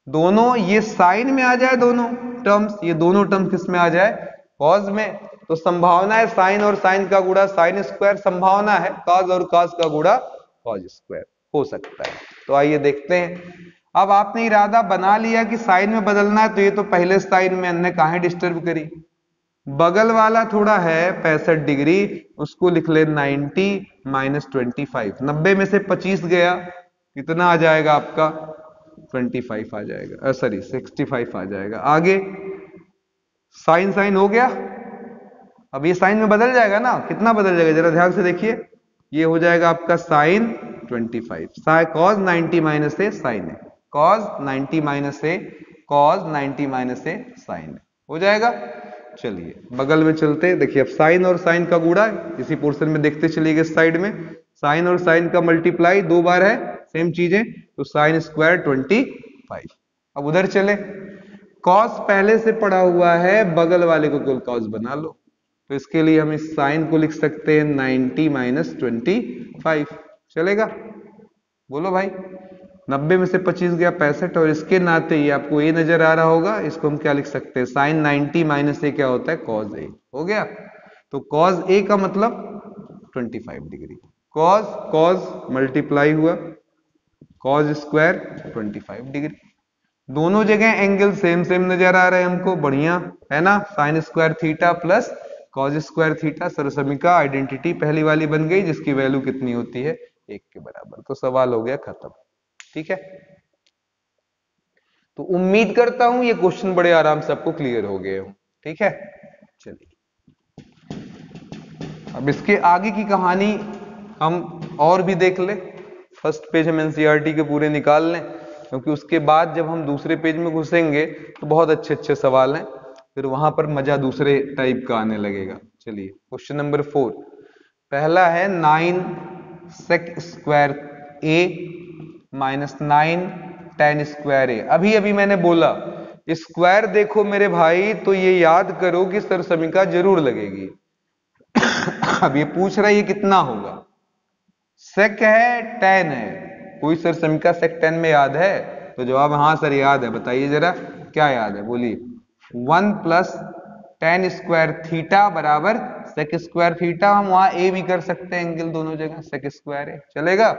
दोनों ये साइन में आ जाए, दोनों टर्म्स, ये दोनों टर्म्स किस में आ जाए, कॉज में, तो संभावना है साइन और साइन का गुणा साइन स्क्वायर, संभावना है कॉज और कॉज का गुणा कॉज स्क्वायर हो सकता है। तो आइए देखते हैं। अब आपने इरादा बना लिया कि साइन में बदलना है, तो ये तो पहले साइन में हमने काहे डिस्टर्ब करी, बगल वाला थोड़ा है 65 डिग्री, उसको लिख ले 90 माइनस 25, 90 में से 25 गया, कितना आ जाएगा आपका, 25 आ जाएगा, सॉरी 65 आ जाएगा। आगे साइन साइन हो गया। अब ये साइन में बदल जाएगा ना, कितना बदल जाएगा जरा ध्यान से देखिए। ये हो जाएगा आपका साइन 25, कॉस 90 माइनस ए साइन है, कॉस 90 माइनस ए, कॉस 90 माइनस ए साइन है, हो जाएगा। चलिए बगल में चलते, देखिए अब साइन और साइन का गुणा इसी पोर्शन में देखते चलिएगा। साइड में साइन और साइन का मल्टीप्लाई 2 बार है, सेम चीजें, तो साइन स्क्वायर 25। अब उधर चले, कॉस पहले से पड़ा हुआ है, बगल वाले को केवल कॉस बना लो, तो इसके लिए हम इस साइन को लिख सकते हैं 90 माइनस 25, चलेगा? बोलो भाई, 90 में से 25 गया 65, और इसके नाते ये आपको ए नजर आ रहा होगा, इसको हम क्या लिख सकते हैं, साइन 90 माइनस ए क्या होता है, कॉस ए, हो गया। तो कॉस ए का मतलब 25 डिग्री, कॉस कॉस मल्टीप्लाई हुआ, कॉस स्क्वायर 25 डिग्री। दोनों जगह एंगल सेम सेम नजर आ रहे हैं हमको, बढ़िया है ना। Sine square theta plus cos square theta, सरसमिका आइडेंटिटी पहली वाली बन गई, जिसकी वैल्यू कितनी होती है, 1 के बराबर। तो सवाल हो गया खत्म, ठीक है। तो उम्मीद करता हूं ये क्वेश्चन बड़े आराम से आपको क्लियर हो गए हो, ठीक है। चलिए अब इसके आगे की कहानी हम और भी देख ले। फर्स्ट पेज हम एनसीईआरटी के पूरे निकाल लें, क्योंकि उसके बाद जब हम दूसरे पेज में घुसेंगे तो बहुत अच्छे अच्छे सवाल हैं, फिर वहां पर मजा दूसरे टाइप का आने लगेगा। चलिए क्वेश्चन नंबर 4, पहला है 9 सेक square A minus 9 ten square ए। अभी अभी मैंने बोला स्क्वायर देखो मेरे भाई, तो ये याद करो कि सरसमिका जरूर लगेगी। अब ये पूछ रहा है ये कितना होगा, सेक है टेन है, कोई सरसमिका सेक टेन में याद है? तो जवाब हाँ सर याद है। बताइए जरा क्या याद है, बोलिए। 1 प्लस टेन स्क्वायर थीटा बराबर सेक स्क्वायर थीटा, हम वहां ए भी कर सकते हैं एंगल, दोनों जगह सेक स्क्वायर है, चलेगा।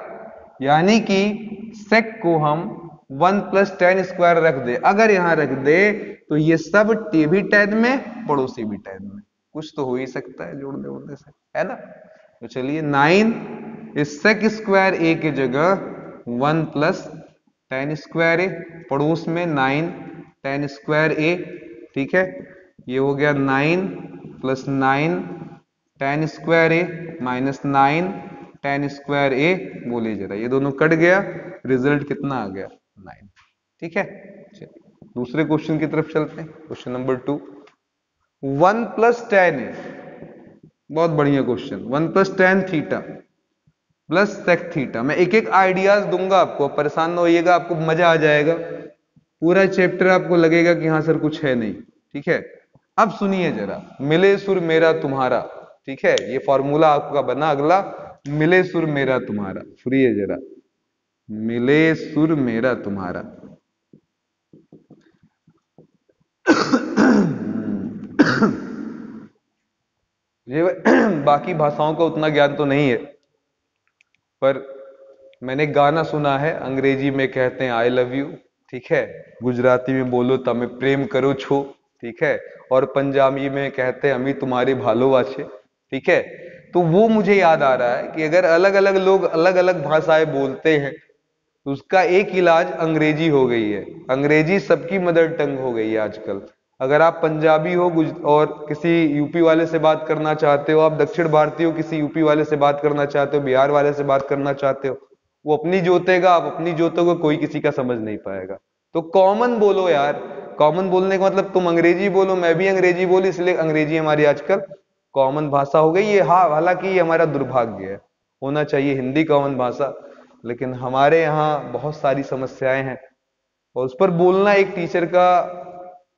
यानी कि सेक को हम 1 प्लस टेन स्क्वायर रख दे, अगर यहां रख दे तो ये सब टी भी टेन में, पड़ोसी भी टेन में, कुछ तो हो ही सकता है जोड़ने उड़ने से, है ना। तो चलिए 9 इस सेक स्क्वायर ए की जगह 1 प्लस टेन स्क्वायर ए, पड़ोस में 9 टेन स्क्वायर ए, ठीक है। ये हो गया 9 plus 9 ten square A minus 9 ten square ए, बोलिए जरा, ये दोनों कट गया, रिजल्ट कितना आ गया, 9, ठीक है। चलिए दूसरे क्वेश्चन की तरफ चलते हैं। Question number 2, 1 plus tan A, बहुत बढ़िया question. 1 plus tan theta plus sec theta, मैं एक एक आइडियाज दूंगा आपको, परेशान ना होइएगा, आपको मजा आ जाएगा। पूरा चैप्टर आपको लगेगा कि हाँ सर कुछ है नहीं, ठीक है। अब सुनिए जरा, मिले सुर मेरा तुम्हारा, ठीक है, ये फॉर्मूला आपका बना अगला, मिले सुर मेरा तुम्हारा। सुनिए जरा, मिले सुर मेरा तुम्हारा। ये बाकी भाषाओं का उतना ज्ञान तो नहीं है, पर मैंने गाना सुना है, अंग्रेजी में कहते हैं आई लव यू, ठीक है, गुजराती में बोलो तमे प्रेम करो छो, ठीक है, और पंजाबी में कहते हैं अमी तुम्हारी भालोवाछे, ठीक है। तो वो मुझे याद आ रहा है कि अगर अलग अलग लोग अलग अलग भाषाएं बोलते हैं तो उसका एक इलाज अंग्रेजी हो गई है। अंग्रेजी सबकी मदर टंग हो गई है आजकल। अगर आप पंजाबी हो और किसी यूपी वाले से बात करना चाहते हो, आप दक्षिण भारतीय हो किसी यूपी वाले से बात करना चाहते हो, बिहार वाले से बात करना चाहते हो, वो अपनी जोतेगा, आप अपनी जोतोगे, कोई किसी का समझ नहीं पाएगा। तो कॉमन बोलो यार, कॉमन बोलने का मतलब तुम अंग्रेजी बोलो, मैं भी अंग्रेजी बोली, इसलिए अंग्रेजी हमारी आजकल कॉमन भाषा हो गई है। हाँ, हालांकि ये हमारा दुर्भाग्य है, होना चाहिए हिंदी कॉमन भाषा, लेकिन हमारे यहाँ बहुत सारी समस्याएं हैं और उस पर बोलना एक टीचर का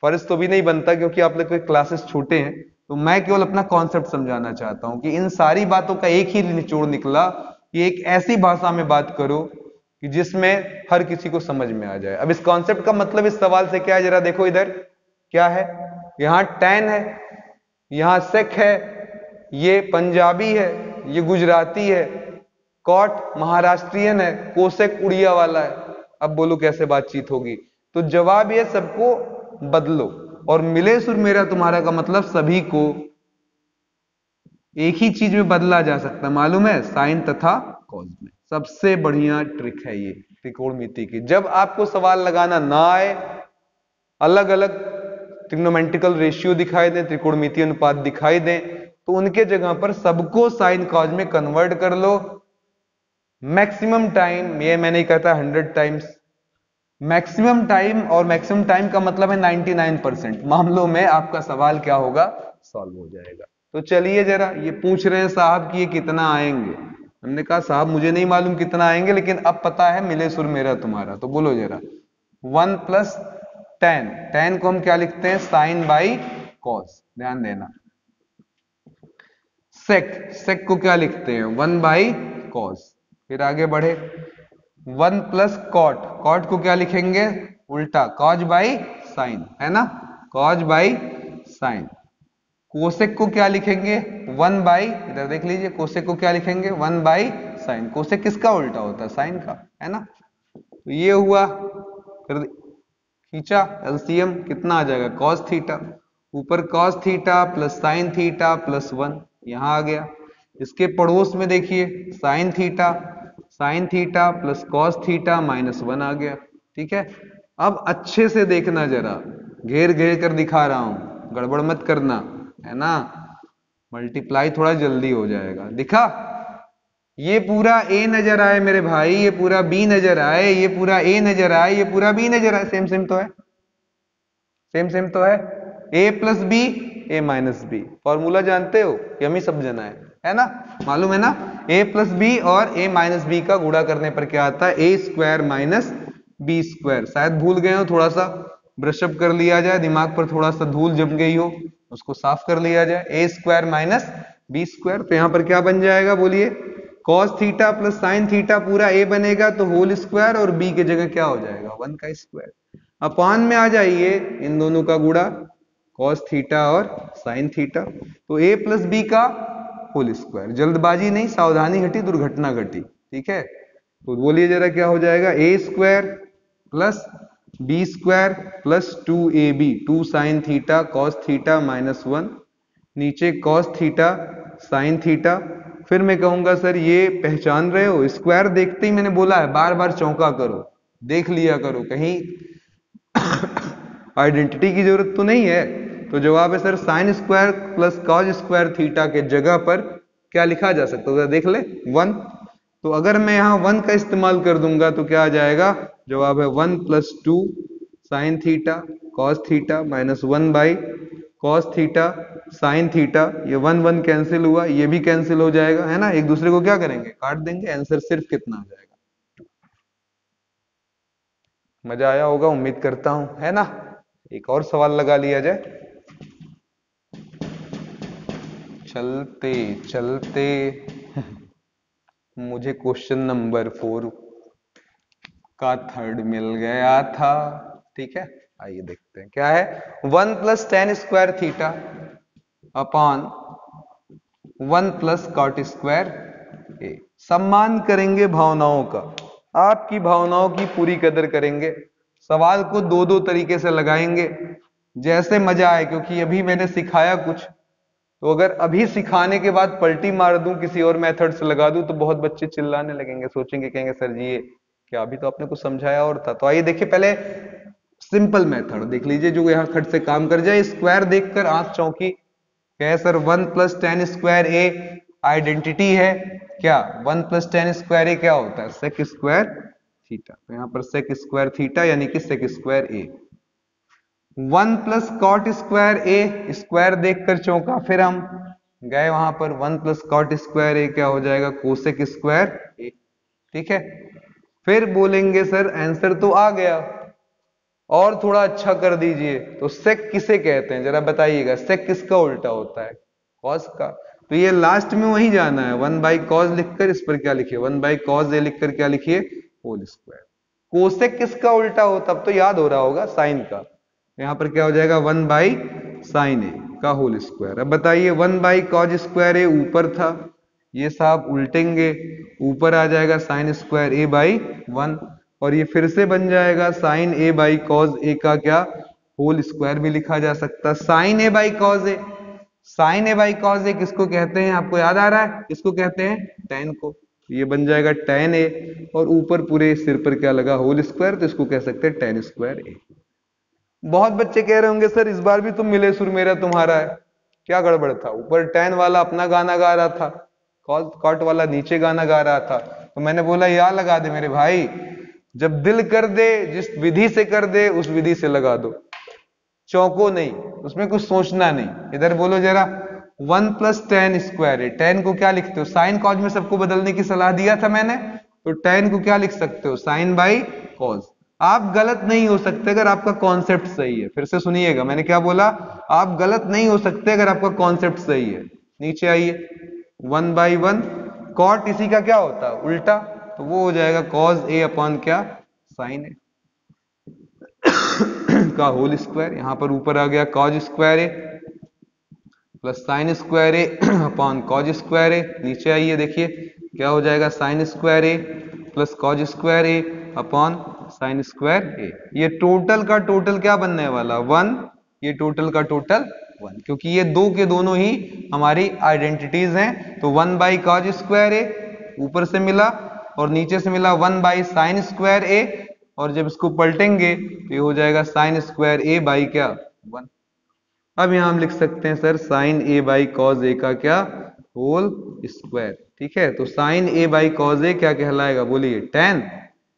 फर्ज तो भी नहीं बनता, क्योंकि आप लोग के क्लासेस छोटे हैं। तो मैं केवल अपना कॉन्सेप्ट समझाना चाहता हूं कि इन सारी बातों का एक ही निचोड़ निकला कि एक ऐसी भाषा में बात करो कि जिसमें हर किसी को समझ में आ जाए। अब इस कॉन्सेप्ट का मतलब इस सवाल से क्या है, जरा देखो इधर क्या है। यहाँ टैन है, यहाँ सेक है, ये पंजाबी है, ये गुजराती है, कॉट महाराष्ट्रियन है, कोसेक उड़िया वाला है। अब बोलो कैसे बातचीत होगी। तो जवाब ये सबको बदलो, और मिले सुर मेरा तुम्हारा का मतलब सभी को एक ही चीज में बदला जा सकता है, मालूम है, साइन तथा कॉस में। सबसे बढ़िया ट्रिक है ये त्रिकोणमिति की। जब आपको सवाल लगाना ना आए, अलग अलग ट्रिग्नोमेट्रिकल रेशियो दिखाई दें, त्रिकोणमितीय अनुपात दिखाई दें, तो उनके जगह पर सबको साइन कॉज में कन्वर्ट कर लो। मैक्सिमम टाइम, ये मैंने कहा था 100 टाइम्स, मैक्सिमम टाइम, और मैक्सिमम टाइम का मतलब है 99% मामलों में आपका सवाल क्या होगा, सॉल्व हो जाएगा। तो चलिए जरा, ये पूछ रहे हैं साहब कि ये कितना आएंगे। हमने कहा साहब मुझे नहीं मालूम कितना आएंगे, लेकिन अब पता है मिले सुर मेरा तुम्हारा। तो बोलो जरा, 1 + 10, 10 को हम क्या लिखते हैं, साइन बाई कॉस, ध्यान देना। सेक, सेक को क्या लिखते हैं, 1 बाई कॉस। फिर आगे बढ़े, 1 + कॉट, कॉट को क्या लिखेंगे, उल्टा, कॉज बाई साइन, है ना, कॉज बाई साइन। कोसेक को क्या लिखेंगे, 1 बाई, इधर देख लीजिए, कोसेक को क्या लिखेंगे, 1 बाई साइन। कोसेक किसका उल्टा होता है, साइन का, है ना। तो ये हुआ, फिर खींचा एलसीएम, कितना आ जाएगा, कॉस थीटा, ऊपर cos theta plus sine theta plus 1, यहां आ गया। इसके पड़ोस में देखिए, sine theta plus cos theta -1 आ गया। ठीक है, अब अच्छे से देखना जरा, घेर घेर कर दिखा रहा हूं, गड़बड़ मत करना, है ना, मल्टीप्लाई थोड़ा जल्दी हो जाएगा। दिखा, ये पूरा ए नजर आए मेरे भाई, ये पूरा बी नजर आए, ये पूरा ए नजर आए, ये पूरा बी नजर आए, सेम सेम तो है, सेम सेम तो है, ए + बी, ए - बी। फॉर्मूला जानते हो कि हम ही सब जना है ना, मालूम है ना, a + b और a - b का गुणा करने पर क्या आता है, a² - b²। शायद भूल गए हो, थोड़ा सा ब्रशअप कर लिया जाए, दिमाग पर थोड़ा सा धूल जम गई हो, उसको साफ कर लिया जाए, a² - b²। तो यहां पर क्या बन जाएगा, बोलिए, cos theta plus sine theta पूरा a बनेगा, तो होल स्क्वायर, और b की जगह क्या हो जाएगा, 1 का स्क्वायर। अपान में आ जाइए, इन दोनों का गुणा, cos थीटा और साइन थीटा, तो a + b का होल स्क्वायर। जल्दबाजी नहीं, सावधानी हटी दुर्घटना घटी। ठीक है, तो बोलिए जरा क्या हो जाएगा, a² + b² + 2ab, 2 sine theta cos theta -1, नीचे cos थीटा साइन थीटा। फिर मैं कहूंगा सर ये पहचान रहे हो, स्क्वायर देखते ही मैंने बोला है बार बार चौंका करो, देख लिया करो, कहीं आइडेंटिटी की जरूरत तो नहीं है। तो जवाब है सर sin² + cos² थीटा के जगह पर क्या लिखा जा सकता है, देख ले, 1। तो अगर मैं यहां 1 का इस्तेमाल कर दूंगा तो क्या आ जाएगा, जवाब है 1 + 2 sine theta cos theta -1 by cos theta sine theta. ये 1 1 कैंसिल हुआ, ये भी कैंसिल हो जाएगा, है ना, एक दूसरे को क्या करेंगे, काट देंगे। आंसर सिर्फ कितना आ जाएगा, मजा आया होगा उम्मीद करता हूं, है ना। एक और सवाल लगा लिया जाए, चलते चलते मुझे क्वेश्चन नंबर 4 का थर्ड मिल गया था। ठीक है, आइए देखते हैं क्या है, 1 + tan² theta upon 1 + cot² a। सम्मान करेंगे भावनाओं का, आपकी भावनाओं की पूरी कदर करेंगे, सवाल को दो दो तरीके से लगाएंगे, जैसे मजा आए, क्योंकि अभी मैंने सिखाया कुछ, तो अगर अभी सिखाने के बाद पलटी मार दूं, किसी और मेथड से लगा दूं, तो बहुत बच्चे चिल्लाने लगेंगे, सोचेंगे, कहेंगे सर जी ये क्या, अभी तो आपने कुछ समझाया और था। तो आइए देखिए, पहले सिंपल मेथड देख लीजिए जो यहां खट से काम कर जाए। स्क्वायर देखकर आंख चौंकी, क्या है सर, 1 + tan² a आइडेंटिटी है क्या, 1 + tan² a क्या होता है, sec² थीटा। तो यहां पर sec² थीटा यानी कि sec² a। 1 + cot² a, square देखकर चौंका, फिर हम गए वहां पर, 1 + cot² a क्या हो जाएगा, cosec² a। ठीक है, फिर बोलेंगे सर आंसर तो आ गया, और थोड़ा अच्छा कर दीजिए, तो सेक किसे कहते हैं जरा बताइएगा, सेक किसका उल्टा होता है, कॉस का। तो ये लास्ट में वही जाना है, 1/cos लिखकर इस पर क्या लिखिए, 1/cos a लिखकर क्या लिखिए, होल स्क्वायर। कोसेक किसका उल्टा होता, अब तो याद हो रहा होगा, साइन का। यहां पर क्या हो जाएगा, 1/sin a का होल स्क्वायर। अब बताइए 1/cos² a ऊपर था, ये साहब उल्टेंगे, ऊपर आ जाएगा sin² a/1, और ये फिर से बन जाएगा sin a/cos a का क्या, होल स्क्वायर भी लिखा जा सकता। sin a/cos a, sin a/cos a किसको कहते हैं, आपको याद आ रहा है, किसको कहते हैं, tan को। ये बन जाएगा tan a, और ऊपर पूरे सिर पर क्या लगा, होल स्क्वायर, तो इसको कह सकते हैं tan² a। बहुत बच्चे कह रहे होंगे सर इस बार भी तुम मिले सुर मेरा तुम्हारा है, क्या गड़बड़ था? ऊपर टेन वाला अपना गाना गा रहा था, कॉट वाला नीचे गाना गा रहा था। तो मैंने बोला या लगा दे मेरे भाई, जब दिल कर दे जिस विधि से कर दे उस विधि से लगा दो, चौको नहीं, उसमें कुछ सोचना नहीं। इधर बोलो जरा, 1+10²। 10 को क्या लिखते हो? साइन कॉज में सबको बदलने की सलाह दिया था मैंने, तो 10 को क्या लिख सकते हो? Sine by cos. आप गलत नहीं हो सकते अगर आपका कॉन्सेप्ट सही है। फिर से सुनिएगा, मैंने क्या बोला? आप गलत नहीं हो सकते अगर आपका कॉन्सेप्ट सही है। नीचे आइए, 1/1 कॉट इसी का क्या होता है? उल्टा, तो वो हो जाएगा कॉज ए अपॉन क्या? साइन ए का होल स्क्वायर। यहां पर ऊपर आ गया cause square A plus sine square A upon cause square ए। नीचे आइए, देखिए क्या हो जाएगा? Sine square A plus cos square A upon sine square ए। ये टोटल का टोटल क्या बनने वाला? 1। ये टोटल का टोटल 1, क्योंकि ये दो के दोनों ही हमारी आइडेंटिटीज हैं। तो 1/कॉज स्क्वायर ए ऊपर से मिला और नीचे से मिला 1/साइन स्क्वायर ए, और जब इसको पलटेंगे तो ये हो जाएगा साइन स्क्वायर ए बाई क्या? 1। अब यहां हम लिख सकते हैं sir sine A by cos A का क्या? Whole square. ठीक है, तो sine A by cos A क्या कहलाएगा? बोलिए, tan।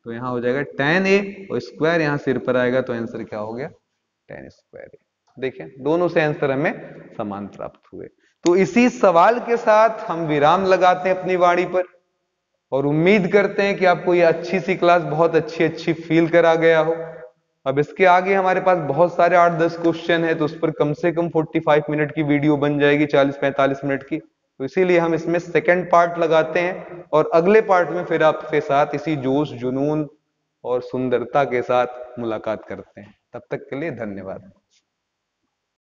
तो यहां हो जाएगा tan ए और स्क्वायर यहां सिर पर आएगा, तो आंसर क्या हो गया? tan स्क्वायर ए। देखें, दोनों से आंसर हमें समान प्राप्त हुए। तो इसी सवाल के साथ हम विराम लगाते हैं अपनी वाणी पर, और उम्मीद करते हैं कि आपको यह अच्छी सी क्लास बहुत अच्छी फील करा गया हो। अब इसके आगे हमारे पास बहुत सारे 8-10 क्वेश्चन है, तो उस पर कम से कम 45 मिनट की वीडियो बन जाएगी, 40-45 मिनट की। तो इसीलिए हम इसमें सेकंड पार्ट लगाते हैं, और अगले पार्ट में फिर आपके साथ इसी जोश, जुनून और सुंदरता के साथ मुलाकात करते हैं। तब तक के लिए धन्यवाद।